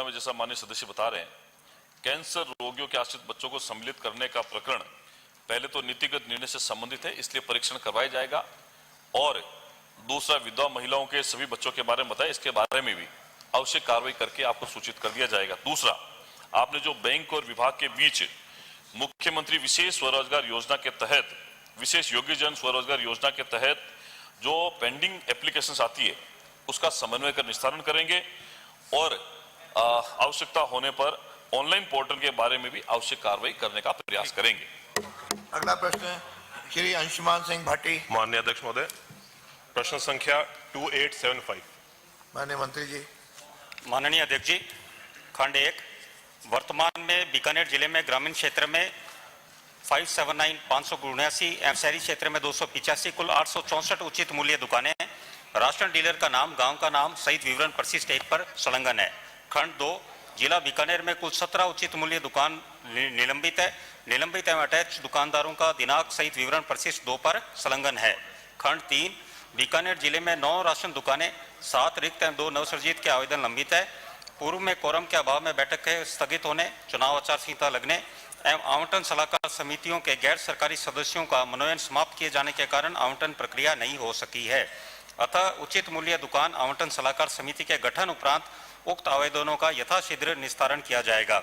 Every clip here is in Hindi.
मुद्दा में जैसा माननीय सदस्य बता रहे हैं, कैंसर रोगियों के आश्रित बच्चों को सम्मिलित करने का प्रकरण पहले तो नीतिगत निर्णय से संबंधित है, इसलिए परीक्षण करवाया जाएगा। और दूसरा, विधवा महिलाओं के सभी बच्चों के बारे में बताया, इसके बारे में भी आवश्यक कार्रवाई करके आपको सूचित कर दिया जाएगा। दूसरा, आपने जो बैंक और विभाग के बीच मुख्यमंत्री विशेष स्वरोजगार योजना के तहत, विशेष योग्य जन स्वरोजगार योजना के तहत जो पेंडिंग एप्लीकेशंस आती है उसका समन्वय कर निस्तारण करेंगे और आवश्यकता होने पर ऑनलाइन पोर्टल के बारे में भी आवश्यक कार्रवाई करने का प्रयास करेंगे। अगला प्रश्न है श्री अंशुमान सिंह भाटी। माननीय अध्यक्ष महोदय, प्रश्न संख्या 2875। माननीय मंत्री जी। माननीय अध्यक्ष जी, खंड 1, वर्तमान में बीकानेर जिले में ग्रामीण क्षेत्र में 579 579 एवं शहरी क्षेत्र में 285 कुल 864 उचित मूल्य दुकानें, राशन डीलर का नाम, गांव का नाम सहित विवरण परिशिष्ट 1 पर संलग्न है। खंड 2, जिला बीकानेर में कुल 17 उचित मूल्य दुकान निलंबित है। निलंबित एवं अटैच दुकानदारों का दिनांक सहित विवरण परिशिष्ट 2 पर संलग्न है। खंड 3, बीकानेर जिले में 9 राशन दुकानें, 7 रिक्त एवं 2 नवसृजित के आवेदन लंबित है। पूर्व में कोरम के अभाव में बैठक के स्थगित होने, चुनाव आचार संहिता लगने एवं आवंटन सलाहकार समितियों के गैर सरकारी सदस्यों का मनोनयन समाप्त किए जाने के कारण आवंटन प्रक्रिया नहीं हो सकी है। अतः उचित मूल्य दुकान आवंटन सलाहकार समिति के गठन उपरांत उक्त आवेदनों का यथाशीघ्र निस्तारण किया जाएगा।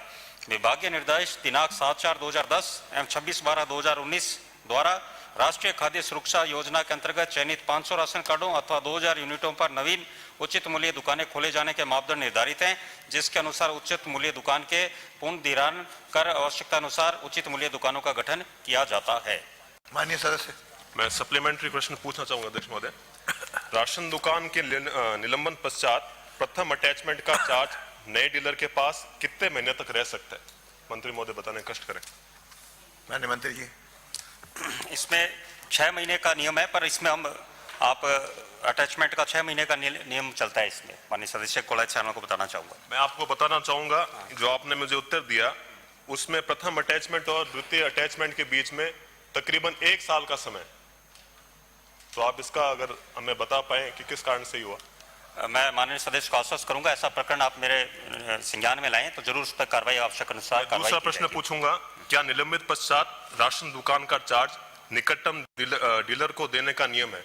विभागीय निर्देश दिनांक 7/4/2010 एवं 26/12/2019 द्वारा राष्ट्रीय खाद्य सुरक्षा योजना के अंतर्गत चयनित 500 राशन कार्डों अथवा 2000 यूनिटों पर नवीन उचित मूल्य दुकानें खोले जाने के मापदंड निर्धारित हैं, जिसके अनुसार उचित मूल्य दुकान के पुनर्निर्धारण कर आवश्यकता अनुसार उचित मूल्य दुकानों का गठन किया जाता है। माननीय सदस्य। मैं सप्लीमेंट्री प्रश्न पूछना चाहूंगा अध्यक्ष महोदय। राशन दुकान के निलंबन पश्चात प्रथम अटैचमेंट का चार्ज नए डीलर के पास कितने महीने तक रह सकता है? मंत्री महोदय बताने कष्ट करें। माननीय मंत्री जी। इसमें 6 महीने का नियम है, पर इसमें हम आप अटैचमेंट का 6 महीने का नियम चलता है इसमें। माननीय सदस्य कोलायत चैनल को बताना चाहूंगा। मैं आपको बताना चाहूंगा, जो आपने मुझे उत्तर दिया उसमें प्रथम अटैचमेंट और द्वितीय अटैचमेंट के बीच में तकरीबन 1 साल का समय, तो आप इसका अगर हमें बता पाए कि किस कारण से ही हुआ। मैं माननीय सदस्य को आश्वस्त करूंगा, ऐसा प्रकरण आप मेरे संज्ञान में लाएं तो जरूर उस पर कार्रवाई आवश्यक अनुसार। दूसरा प्रश्न पूछूंगा, क्या निलंबित पश्चात राशन दुकान का चार्ज निकटतम डीलर को देने का नियम है,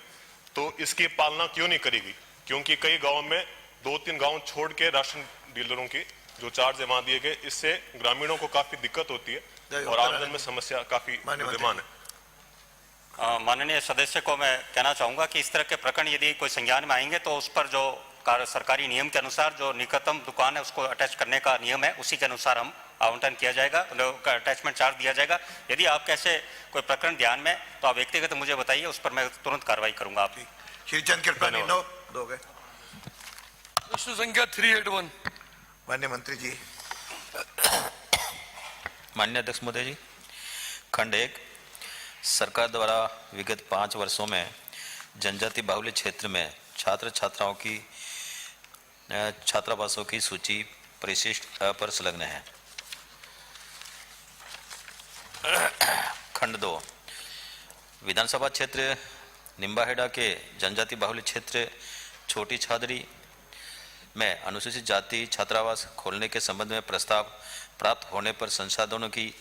तो इसकी पालना क्यों नहीं करेगी? क्योंकि कई गांवों में 2-3 गांव छोड़ के राशन डीलरों की जो चार्ज है वहां दिए गए, इससे ग्रामीणों को काफी दिक्कत होती है और आमदन में समस्या काफी विद्यमान है। माननीय सदस्य को मैं कहना चाहूंगा कि इस तरह के प्रकरण यदि कोई संज्ञान में आएंगे तो उस पर जो सरकारी नियम के अनुसार जो निकटतम दुकान है उसको अटैच करने का नियम है, उसी के अनुसार हम आवंटन किया जाएगा, अटैचमेंट चार्ज दिया जाएगा। यदि आपके ऐसे कोई प्रकरण ध्यान में तो आप व्यक्तिगत मुझे बताइए, उस पर मैं तुरंत कार्रवाई करूंगा। आप श्री चंद कृपलानी दो गए। प्रश्न संख्या 381। माननीय मंत्री जी। माननीय अध्यक्ष महोदय जी, खंड 1, सरकार द्वारा विगत 5 वर्षों में जनजाति बाहुल्य क्षेत्र में छात्र छात्राओं की छात्रावासों की सूची परिशिष्ट पर संलग्न है। खंड 2, विधानसभा क्षेत्र निम्बाहेड़ा के जनजाति बाहुल्य क्षेत्र छोटी छादरी में अनुसूचित जाति छात्रावास खोलने के संबंध में प्रस्ताव प्राप्त होने पर संसाधनों की,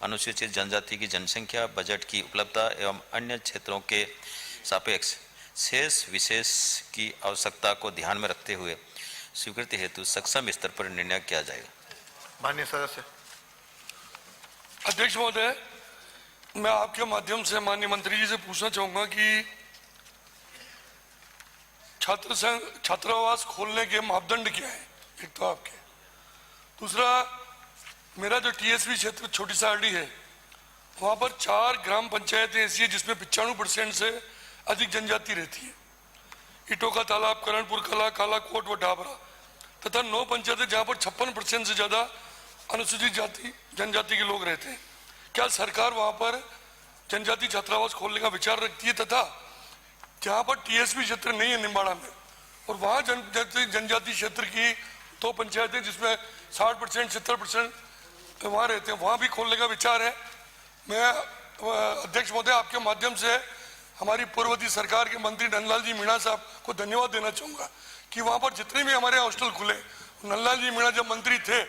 अनुसूचित जनजाति की जनसंख्या, बजट की उपलब्धता एवं अन्य क्षेत्रों के सापेक्ष शेष विशेष की आवश्यकता को ध्यान में रखते हुए स्वीकृति हेतु सक्षम स्तर पर निर्णय किया जाएगा। माननीय सदस्य। अध्यक्ष महोदय, मैं आपके माध्यम से माननीय मंत्री जी से पूछना चाहूंगा कि छात्रावास खोलने के मापदंड क्या है? एक तो आपके, दूसरा मेरा जो टीएसपी क्षेत्र छोटी सारडी है, वहां पर 4 ग्राम पंचायतें ऐसी है जिसमें 95% से अधिक जनजाति रहती है। ईटों का तालाब, करणपुर कला, कालाकोट व डाबरा, तथा 9 पंचायतें जहां पर 56% से ज्यादा अनुसूचित जाति जनजाति के लोग रहते हैं। क्या सरकार वहां पर जनजाति छात्रावास खोलने का विचार रखती है? तथा जहां पर टीएसपी क्षेत्र नहीं है निम्बाड़ा में, और वहां जनजाति क्षेत्र की 2 पंचायतें जिसमें 60% 70% वहां रहते हैं, वहां भी खोलने का विचार है। मैं अध्यक्ष महोदय आपके माध्यम से हमारी पूर्ववर्ती सरकार के मंत्री धनलाल जी मीणा साहब को धन्यवाद देना चाहूंगा कि वहां पर जितने भी हमारे हॉस्टल खुले नल्लाल जी मीणा जब मंत्री थे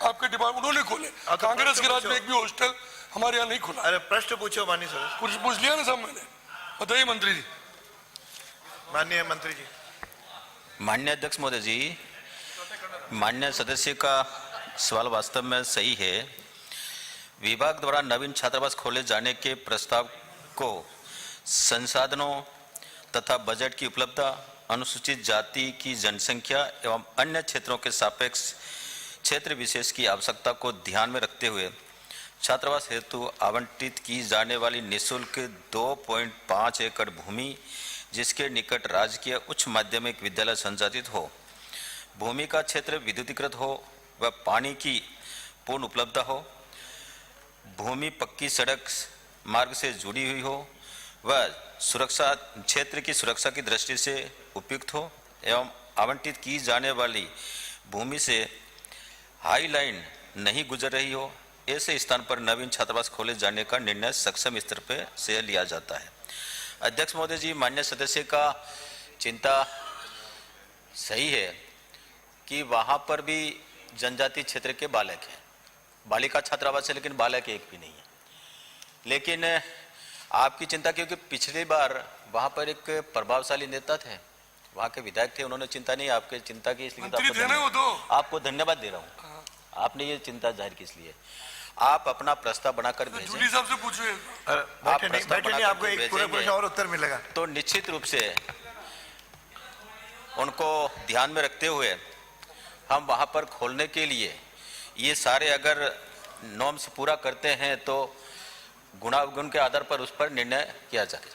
आपके डिपार्टमेंट उन्होंने खोले, तो कांग्रेस के प्रश्न राज में पूछो। एक भी हॉस्टल हमारे यहाँ नहीं खुला। अरे प्रश्न पूछो माननीय सदस्य। पूछ लिया ना सब मैंने, बताइए मंत्री जी। माननीय मंत्री जी। माननीय अध्यक्ष महोदय जी, माननीय सदस्य का सवाल वास्तव में सही है। विभाग द्वारा नवीन छात्रावास खोले जाने के प्रस्ताव को संसाधनों तथा बजट की उपलब्धता, अनुसूचित जाति की जनसंख्या एवं अन्य क्षेत्रों के सापेक्ष क्षेत्र विशेष की आवश्यकता को ध्यान में रखते हुए छात्रावास हेतु आवंटित की जाने वाली निःशुल्क 2.5 एकड़ भूमि जिसके निकट राजकीय उच्च माध्यमिक विद्यालय संचालित हो, भूमि का क्षेत्र विद्युतीकृत हो व पानी की पूर्ण उपलब्धता हो, भूमि पक्की सड़क मार्ग से जुड़ी हुई हो व सुरक्षा क्षेत्र की सुरक्षा की दृष्टि से उपयुक्त हो एवं आवंटित की जाने वाली भूमि से हाई लाइन नहीं गुजर रही हो, ऐसे स्थान पर नवीन छात्रावास खोले जाने का निर्णय सक्षम स्तर पर से लिया जाता है। अध्यक्ष महोदय जी, माननीय सदस्य का चिंता सही है कि वहाँ पर भी जनजाति क्षेत्र के बालक हैं, बालिका छात्रावास है लेकिन बालक एक भी नहीं है। लेकिन आपकी चिंता क्योंकि पिछली बार वहाँ पर एक प्रभावशाली नेता थे, वहाँ के विधायक थे, उन्होंने चिंता नहीं आपके चिंता की, इसलिए आपको धन्यवाद दे रहा हूँ। आपने ये चिंता जाहिर की, इसलिए आप अपना प्रस्ताव बनाकर भेजें। से पूछिए। आप प्रस्ताव बनाकर आपको एक पूरा प्रश्न और उत्तर मिलेगा। तो निश्चित रूप से उनको ध्यान में रखते हुए हम वहाँ पर खोलने के लिए ये सारे अगर नॉर्म्स पूरा करते हैं तो गुणावगुण के आधार पर उस पर निर्णय किया जाए।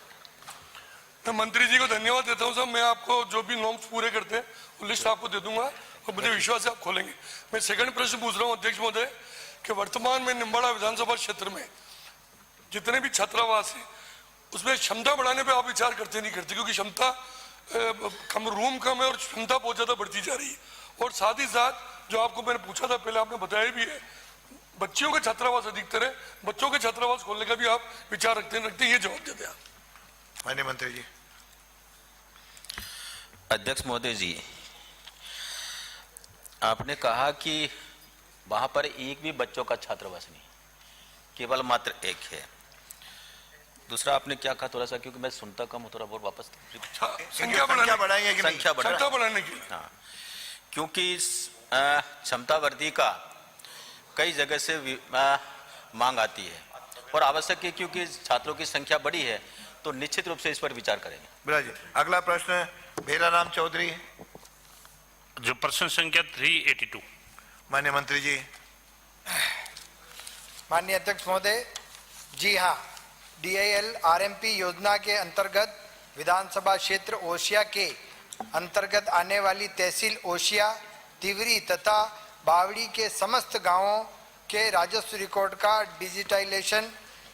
मैं मंत्री जी को धन्यवाद देता हूँ साहब। मैं आपको जो भी नॉर्म्स पूरे करते हैं वो लिस्ट आपको दे दूंगा और मुझे विश्वास है आप खोलेंगे। मैं सेकंड प्रश्न पूछ रहा हूँ अध्यक्ष महोदय कि वर्तमान में निम्बाड़ा विधानसभा क्षेत्र में जितने भी छात्रावास हैं उसमें क्षमता बढ़ाने पे आप विचार करते नहीं करते, क्योंकि क्षमता कम, रूम कम है और क्षमता बहुत ज्यादा बढ़ती जा रही है। और साथ ही साथ जो आपको मैंने पूछा था पहले, आपने बताया भी है, बच्चियों के छात्रावास अधिकतर है, बच्चों के छात्रावास खोलने का भी आप विचार रखते हैं, ये जवाब देते हैं आप। माननीय मंत्री जी। अध्यक्ष महोदय जी, आपने कहा कि वहां पर एक भी बच्चों का छात्रावास नहीं, केवल मात्र एक है। दूसरा आपने क्या कहा थोड़ा सा, क्योंकि मैं सुनता कम हूं, थोड़ा बहुत वापस संख्या बढ़ाएंगे कि नहीं? संख्या बढ़ाने की। हाँ, क्योंकि क्षमता वृद्धि का कई जगह से मांग आती है और आवश्यक है, क्योंकि छात्रों की संख्या बड़ी है तो निश्चित रूप से इस पर विचार करेंगे। बिला जी। अगला प्रश्न भेराराम चौधरी, जो प्रश्न संख्या 382। माननीय मंत्री जी। माननीय अध्यक्ष महोदय जी हाँ, DIL RMP योजना के अंतर्गत विधानसभा क्षेत्र ओशिया के अंतर्गत आने वाली तहसील ओशिया, तिवरी तथा बावड़ी के समस्त गांवों के राजस्व रिकॉर्ड का डिजिटाइजेशन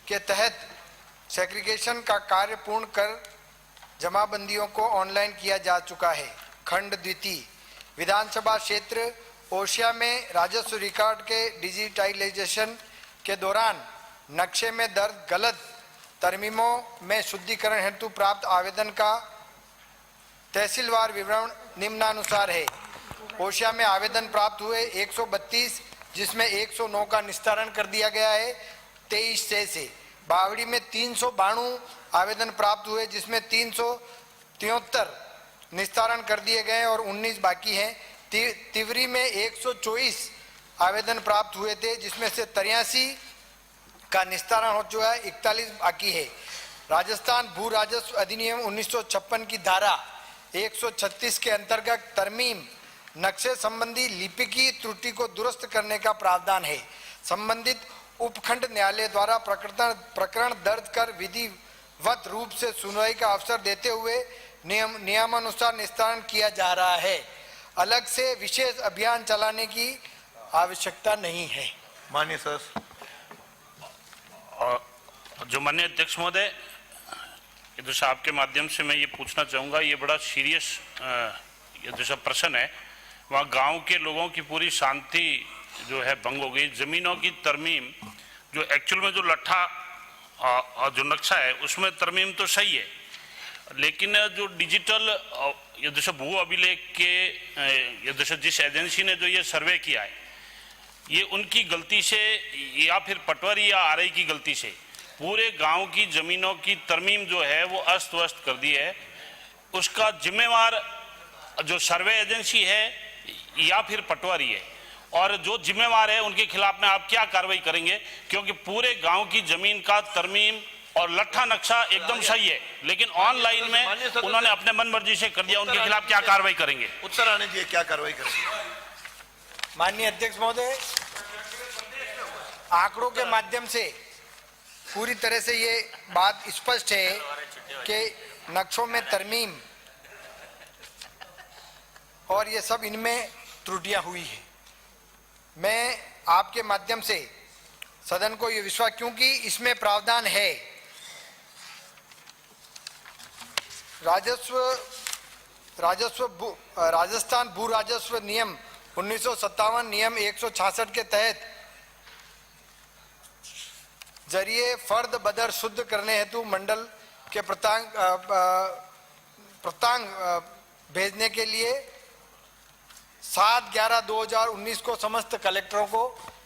के तहत सेग्रीगेशन का कार्य पूर्ण कर जमाबंदियों को ऑनलाइन किया जा चुका है। खंड द्वितीय, विधानसभा क्षेत्र ओशिया में राजस्व रिकॉर्ड के डिजिटाइजेशन के दौरान नक्शे में दर्ज गलत तरमीमों में शुद्धिकरण हेतु प्राप्त आवेदन का तहसीलवार विवरण निम्नानुसार है। ओशिया में आवेदन प्राप्त हुए 132, जिसमें 109 का निस्तारण कर दिया गया है 23 से। बावड़ी में 392 आवेदन प्राप्त हुए, जिसमें 373 निस्तारण कर दिए गए और 19 बाकी हैं। तिवरी में 124 आवेदन प्राप्त हुए थे, जिसमें से 83 का निस्तारण हो चुका है, 41 बाकी है। राजस्थान भू राजस्व अधिनियम 1956 की धारा 136 के अंतर्गत तरमीम नक्शे संबंधी लिपिकी त्रुटि को दुरुस्त करने का प्रावधान है। संबंधित उपखंड न्यायालय द्वारा प्रकरण दर्ज कर विधिवत रूप से सुनवाई का अवसर देते हुए नियमानुसार निस्तारण किया जा रहा है। अलग से विशेष अभियान चलाने की आवश्यकता नहीं है। माननीय सदस्य। जो माननीय अध्यक्ष महोदय, जो आपके माध्यम से मैं ये पूछना चाहूँगा, ये बड़ा सीरियस ये जो प्रश्न है। वहाँ गांव के लोगों की पूरी शांति जो है भंग हो गई। जमीनों की तरमीम जो एक्चुअल में जो लट्ठा जो नक्शा है उसमें तरमीम तो सही है, लेकिन जो डिजिटल ये जो भू अभिलेख के ये जो जिस एजेंसी ने जो ये सर्वे किया है, ये उनकी गलती से या फिर पटवारी या आरआई की गलती से पूरे गांव की जमीनों की तरमीम जो है वो अस्त व्यस्त कर दी है। उसका जिम्मेवार जो सर्वे एजेंसी है या फिर पटवारी है, और जो जिम्मेवार है उनके खिलाफ में आप क्या कार्रवाई करेंगे? क्योंकि पूरे गांव की जमीन का तरमीम और लट्ठा नक्शा एकदम सही है, लेकिन ऑनलाइन में उन्होंने अपने मन मर्जी से कर दिया। उनके खिलाफ क्या कार्रवाई करेंगे? उत्तर आने दीजिए, क्या कार्रवाई करेंगे? माननीय अध्यक्ष महोदय, आंकड़ों के माध्यम से पूरी तरह से ये बात स्पष्ट है कि नक्शों में तरमीम और ये सब इनमें त्रुटियां हुई है। मैं आपके माध्यम से सदन को ये विश्वास, क्योंकि इसमें प्रावधान है राजस्थान भू राजस्व नियम 1957 नियम 166 के तहत जरिए फर्द बदर शुद्ध करने हेतु मंडल के प्रतांग भेजने के लिए 7/11/2019 को समस्त कलेक्टरों को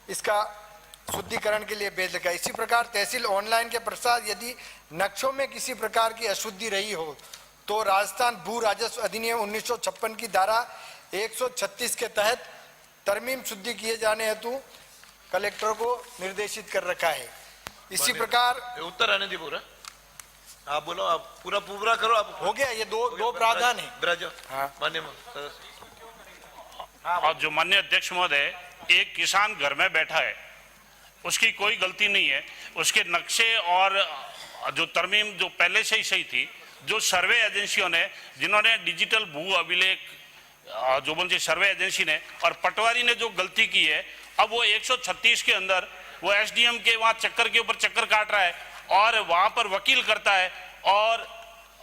इसका शुद्धिकरण के लिए भेज रखा है। इसी प्रकार तहसील ऑनलाइन के पश्चात यदि नक्शों में किसी प्रकार की अशुद्धि रही हो तो राजस्थान भू राजस्व अधिनियम 1956 की धारा 136 के तहत तरमीम शुद्धि किए जाने हेतु कलेक्टर को निर्देशित कर रखा है। इसी प्रकार उत्तर आने दीजिए पूरा। आप बोलो, आप पूरा करो। आप हो गया, ये दो प्रावधान है। हाँ, मान्य और जो माननीय अध्यक्ष महोदय, एक किसान घर में बैठा है, उसकी कोई गलती नहीं है, उसके नक्शे और जो तरमीम जो पहले से ही सही थी, जो सर्वे एजेंसियों ने जिन्होंने डिजिटल भू अभिलेख जो बोलते सर्वे एजेंसी ने और पटवारी ने जो गलती की है, अब वो 136 के अंदर वो एसडीएम के वहां चक्कर के ऊपर चक्कर काट रहा है और वहां पर वकील करता है, और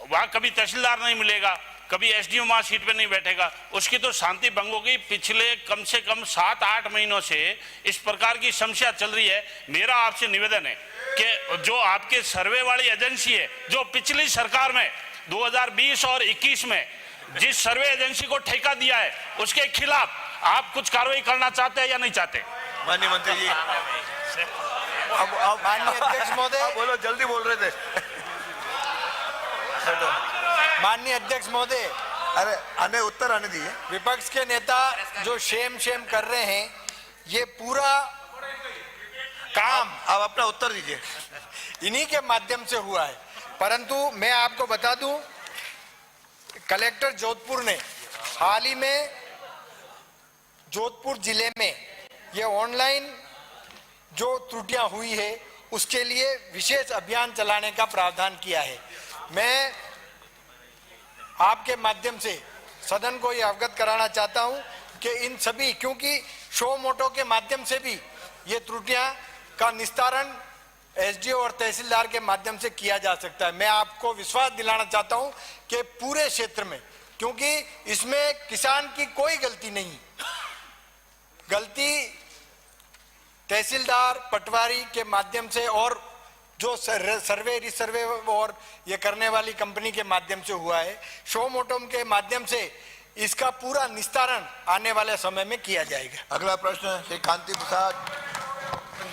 वहां कभी तहसीलदार नहीं मिलेगा, कभी एसडीएम वहां सीट पे नहीं बैठेगा। उसकी तो शांति भंग हो गई। पिछले कम से कम 7-8 महीनों से इस प्रकार की समस्या चल रही है। मेरा आपसे निवेदन है कि जो आपके सर्वे वाली एजेंसी है, जो पिछली सरकार में 2020 और 21 में जिस सर्वे एजेंसी को ठेका दिया है, उसके खिलाफ आप कुछ कार्रवाई करना चाहते हैं या नहीं चाहते? माननीय मंत्री जी, अब माननीय अध्यक्ष महोदय, बोलो, जल्दी बोल रहे थे। माननीय अध्यक्ष महोदय, अरे आने उत्तर आने दीजिए। विपक्ष के नेता जो शेम कर रहे हैं, ये पूरा काम आप अपना उत्तर दीजिए। इन्हीं के माध्यम से हुआ है। परंतु मैं आपको बता दूं, कलेक्टर जोधपुर ने हाल ही में जोधपुर जिले में ये ऑनलाइन जो त्रुटियां हुई है उसके लिए विशेष अभियान चलाने का प्रावधान किया है। मैं आपके माध्यम से सदन को यह अवगत कराना चाहता हूं कि इन सभी, क्योंकि शो मोटो के माध्यम से भी ये त्रुटियां का निस्तारण एसडीओ और तहसीलदार के माध्यम से किया जा सकता है। मैं आपको विश्वास दिलाना चाहता हूं कि पूरे क्षेत्र में, क्योंकि इसमें किसान की कोई गलती नहीं, गलती तहसीलदार पटवारी के माध्यम से और जो सर्वे रिसर्वे और ये करने वाली कंपनी के माध्यम से हुआ है। शो मोटोम के माध्यम से इसका पूरा निस्तारण आने वाले समय में किया जाएगा। अगला प्रश्न श्री कांति प्रसाद।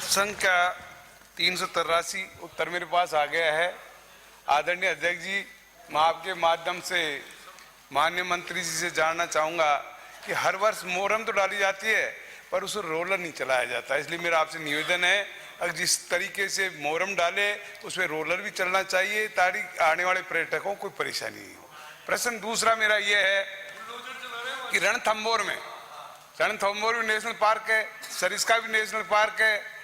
संख्या 383 उत्तर मेरे पास आ गया है। आदरणीय अध्यक्ष जी, मैं आपके माध्यम से माननीय मंत्री जी से जानना चाहूँगा कि हर वर्ष मोहरम तो डाली जाती है पर उसे रोलर नहीं चलाया जाता, इसलिए मेरा आपसे निवेदन है अगर जिस तरीके से मोहरम डाले उसमें रोलर भी चलना चाहिए ताकि आने वाले पर्यटकों को कोई परेशानी नहीं हो। प्रश्न दूसरा मेरा ये है कि रणथंभौर भी नेशनल पार्क है, सरिस्का भी नेशनल पार्क है,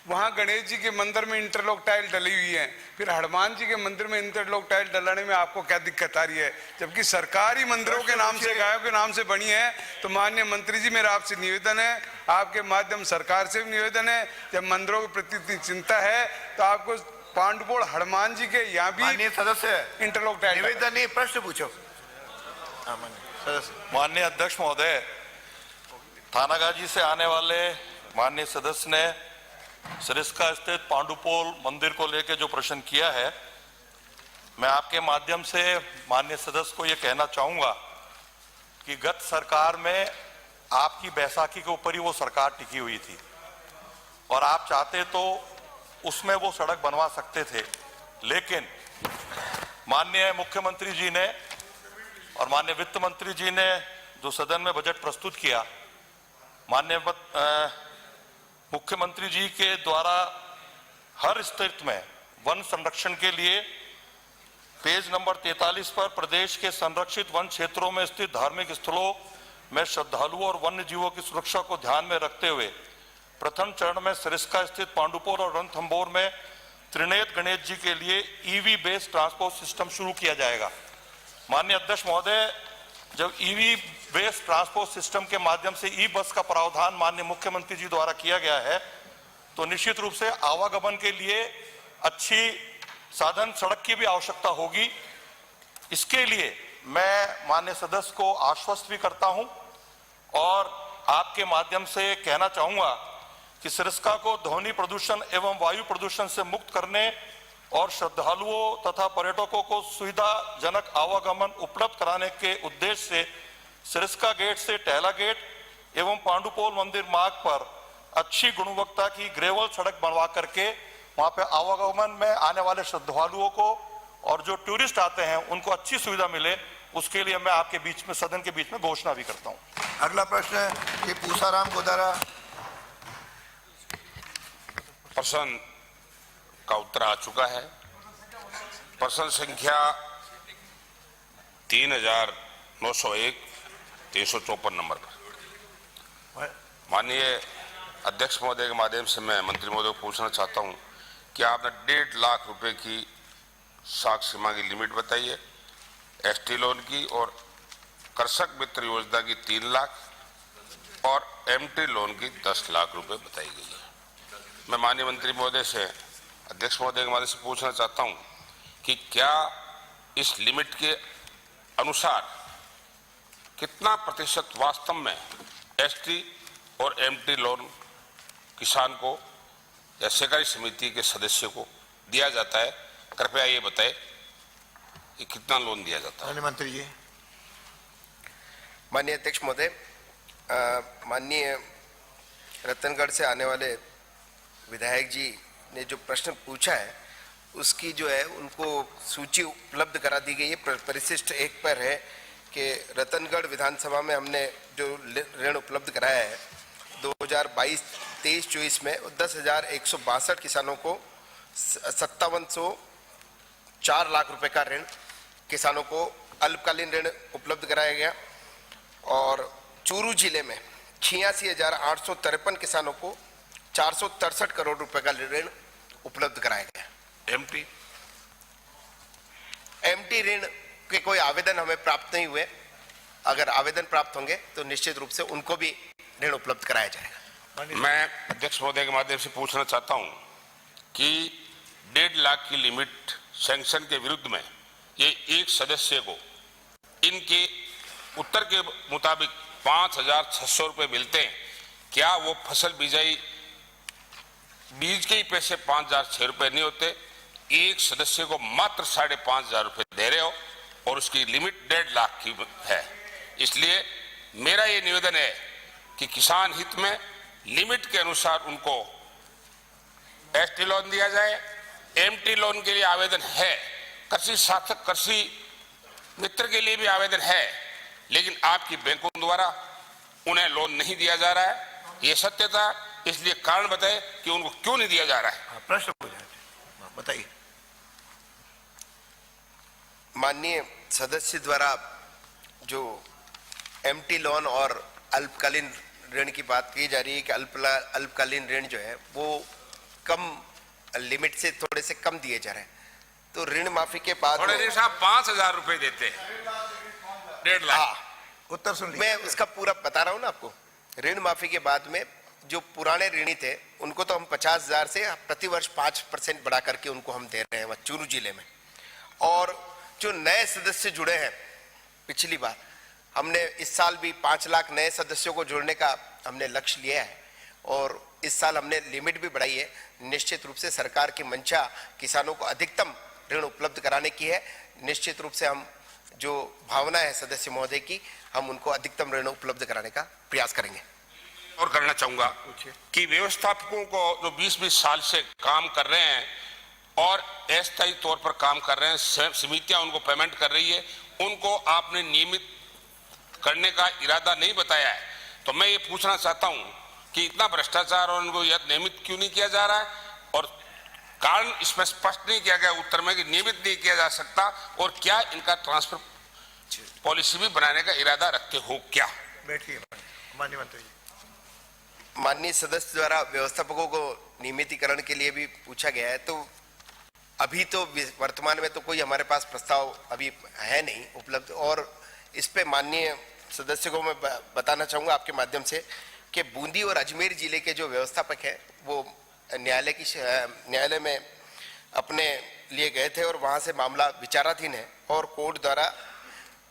वहाँ गणेश जी के मंदिर में इंटरलॉक टाइल डली हुई है, फिर हनुमान जी के मंदिर में इंटरलॉक टाइल डलाने में आपको क्या दिक्कत आ रही है, जबकि सरकारी मंदिरों के नाम से, गायों के नाम से बनी है। तो माननीय मंत्री जी, मेरा आपसे निवेदन है, आपके माध्यम सरकार से भी निवेदन है, जब मंदिरों के प्रति इतनी चिंता है तो आपको पांडुपोल हनुमान जी के यहाँ भी सदस्य इंटरलॉक टाइल। निवेदन नहीं, प्रश्न पूछो। माननीय अध्यक्ष महोदय, थानागाजी से आने वाले माननीय सदस्य ने सरिस्का स्थित पांडुपोल मंदिर को लेकर जो प्रश्न किया है, मैं आपके माध्यम से माननीय सदस्य को यह कहना चाहूंगा कि गत सरकार में आपकी बैसाखी के ऊपर ही वो सरकार टिकी हुई थी और आप चाहते तो उसमें वो सड़क बनवा सकते थे, लेकिन माननीय मुख्यमंत्री जी ने और माननीय वित्त मंत्री जी ने जो सदन में बजट प्रस्तुत किया, माननीय मुख्यमंत्री जी के द्वारा हर स्थिति में वन संरक्षण के लिए पेज नंबर 43 पर प्रदेश के संरक्षित वन क्षेत्रों में स्थित धार्मिक स्थलों में श्रद्धालुओं और वन्य जीवों की सुरक्षा को ध्यान में रखते हुए प्रथम चरण में सरिस्का स्थित पांडुपोल और रणथंभौर में त्रिनेत्र गणेश जी के लिए ईवी बेस्ड ट्रांसपोर्ट सिस्टम शुरू किया जाएगा। माननीय अध्यक्ष महोदय, जब ईवी बेस्ड ट्रांसपोर्ट सिस्टम के माध्यम से ई बस का प्रावधान माननीय मुख्यमंत्री जी द्वारा किया गया है, तो निश्चित रूप से आवागमन के लिए अच्छी साधन सड़क की भी आवश्यकता होगी। इसके लिए मैं माननीय सदस्य को आश्वस्त भी करता हूं और आपके माध्यम से कहना चाहूंगा कि सरिस्का को ध्वनि प्रदूषण एवं वायु प्रदूषण से मुक्त करने और श्रद्धालुओं तथा पर्यटकों को सुविधाजनक आवागमन उपलब्ध कराने के उद्देश्य से सरिस्का गेट से टहला गेट एवं पांडुपोल मंदिर मार्ग पर अच्छी गुणवत्ता की ग्रेवल सड़क बनवा करके वहां पे आवागमन में आने वाले श्रद्धालुओं को और जो टूरिस्ट आते हैं उनको अच्छी सुविधा मिले, उसके लिए मैं आपके बीच में सदन के बीच में घोषणा भी करता हूं। अगला प्रश्न है कि पूसाराम गोदारा। प्रश्न का उत्तर आ चुका है। प्रश्न संख्या 3901 354 नंबर पर। माननीय अध्यक्ष महोदय के माध्यम से मैं मंत्री महोदय को पूछना चाहता हूं कि आपने 1.5 लाख रुपए की साख सीमा की लिमिट बताई है एसटी लोन की, और कृषक मित्र योजना की 3 लाख और एमटी लोन की 10 लाख रुपए बताई गई है। मैं माननीय मंत्री महोदय से अध्यक्ष महोदय के माध्यम से पूछना चाहता हूं कि क्या इस लिमिट के अनुसार कितना प्रतिशत वास्तव में एसटी और एमटी लोन किसान को या सहकारी समिति के सदस्य को दिया जाता है? कृपया ये बताएं कि कितना लोन दिया जाता है। मंत्री जी। माननीय अध्यक्ष महोदय, माननीय रतनगढ़ से आने वाले विधायक जी ने जो प्रश्न पूछा है उसकी जो है उनको सूची उपलब्ध करा दी गई है। परिशिष्ट 1 पर है कि रतनगढ़ विधानसभा में हमने जो ऋण उपलब्ध कराया है 2022-23-24 में 10,162 किसानों को 5704 लाख रुपए का ऋण किसानों को अल्पकालीन ऋण उपलब्ध कराया गया और चूरू जिले में 86,853 किसानों को 463 करोड़ रुपए का ऋण उपलब्ध कराया गया। एमटी ऋण के कोई आवेदन हमें प्राप्त नहीं हुए, अगर आवेदन प्राप्त होंगे तो निश्चित रूप से उनको भी ऋण उपलब्ध कराया जाएगा। मैं अध्यक्ष महोदय के माध्यम से पूछना चाहता हूं कि 1.5 लाख की लिमिट सैंक्शन के विरुद्ध में ये एक सदस्य को इनके उत्तर के मुताबिक 5,600 रुपए मिलते हैं, क्या वो फसल बिजाई बीज के ही पैसे 5,006 रुपए नहीं होते? एक सदस्य को मात्र 5,500 रुपए दे रहे हो और उसकी लिमिट 1.5 लाख की है। इसलिए मेरा ये निवेदन है कि किसान हित में लिमिट के अनुसार उनको एसटी लोन दिया जाए। एमटी लोन के लिए आवेदन है, कृषि सार्थक कृषि मित्र के लिए भी आवेदन है, लेकिन आपकी बैंकों द्वारा उन्हें लोन नहीं दिया जा रहा है। ये सत्य था, इसलिए कारण बताए कि उनको क्यों नहीं दिया जा रहा है। प्रश्न बताइए। माननीय सदस्य द्वारा जो एमटी लोन और अल्पकालीन ऋण की बात की जा रही है कि अल्पकालीन ऋण जो है वो कम लिमिट से थोड़े से कम दिए जा रहे हैं, तो ऋण माफी के बाद साहब 5,000 रुपए देते हैं 1.5 लाख। उत्तर सुन लीजिए, मैं उसका पूरा बता रहा हूं ना आपको। ऋण माफी के बाद में जो पुराने ऋणी थे उनको तो हम 50,000 से प्रति वर्ष 5% बढ़ा करके उनको हम दे रहे हैं चूरू जिले में, और जो नए सदस्य जुड़े हैं पिछली बार हमने इस साल भी 5 लाख नए सदस्यों को जोड़ने का हमने लक्ष्य लिया है और इस साल हमने लिमिट भी बढ़ाई है। निश्चित रूप से सरकार की मंशा किसानों को अधिकतम ऋण उपलब्ध कराने की है। निश्चित रूप से हम जो भावना है सदस्य महोदय की, हम उनको अधिकतम ऋण उपलब्ध कराने का प्रयास करेंगे। और करना चाहूंगा कि व्यवस्थापकों को जो 20-20 साल से काम कर रहे हैं और अस्थायी तौर पर काम कर रहे हैं, समितियां उनको पेमेंट कर रही है, उनको आपने नियमित करने का इरादा नहीं बताया है। तो मैं ये पूछना चाहता हूं कि इतना भ्रष्टाचार और उनको यह नियमित क्यों नहीं किया जा रहा है, और कारण इसमें स्पष्ट नहीं किया गया उत्तर में कि नियमित नहीं किया जा सकता, और क्या इनका ट्रांसफर पॉलिसी भी बनाने का इरादा रखते हो क्या? बैठिए माननीय मंत्री जी। माननीय सदस्य द्वारा व्यवस्थापकों को नियमितीकरण के लिए भी पूछा गया है, तो अभी तो वर्तमान में तो कोई हमारे पास प्रस्ताव अभी है नहीं उपलब्ध, और इस पे माननीय सदस्य को मैं बताना चाहूँगा आपके माध्यम से कि बूंदी और अजमेर जिले के जो व्यवस्थापक हैं वो न्यायालय में अपने लिए गए थे और वहाँ से मामला विचाराधीन है और कोर्ट द्वारा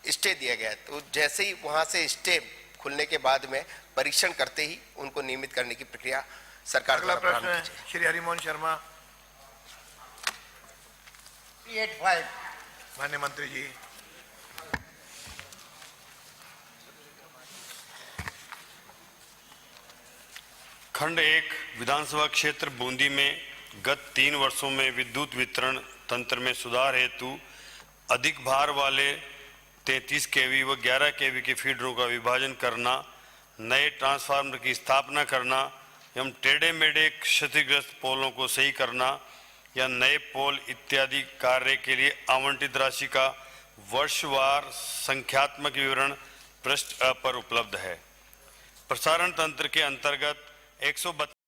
स्टे दिया गया है। तो जैसे ही वहाँ से स्टे खुलने के बाद में परीक्षण करते ही उनको नियमित करने की प्रक्रिया सरकार अगला द्वारा प्रश्न है श्री हरिमोहन शर्मा। 385 माननीय मंत्री जी। खंड 1 विधानसभा क्षेत्र बूंदी में गत 3 वर्षों में विद्युत वितरण तंत्र में सुधार हेतु अधिक भार वाले 33 केवी व 11 केवी के फीडरों का विभाजन करना, नए ट्रांसफार्मर की स्थापना करना एवं टेढ़े मेढ़े क्षतिग्रस्त पोलों को सही करना या नए पोल इत्यादि कार्य के लिए आवंटित राशि का वर्षवार संख्यात्मक विवरण पृष्ठ पर उपलब्ध है। प्रसारण तंत्र के अंतर्गत 132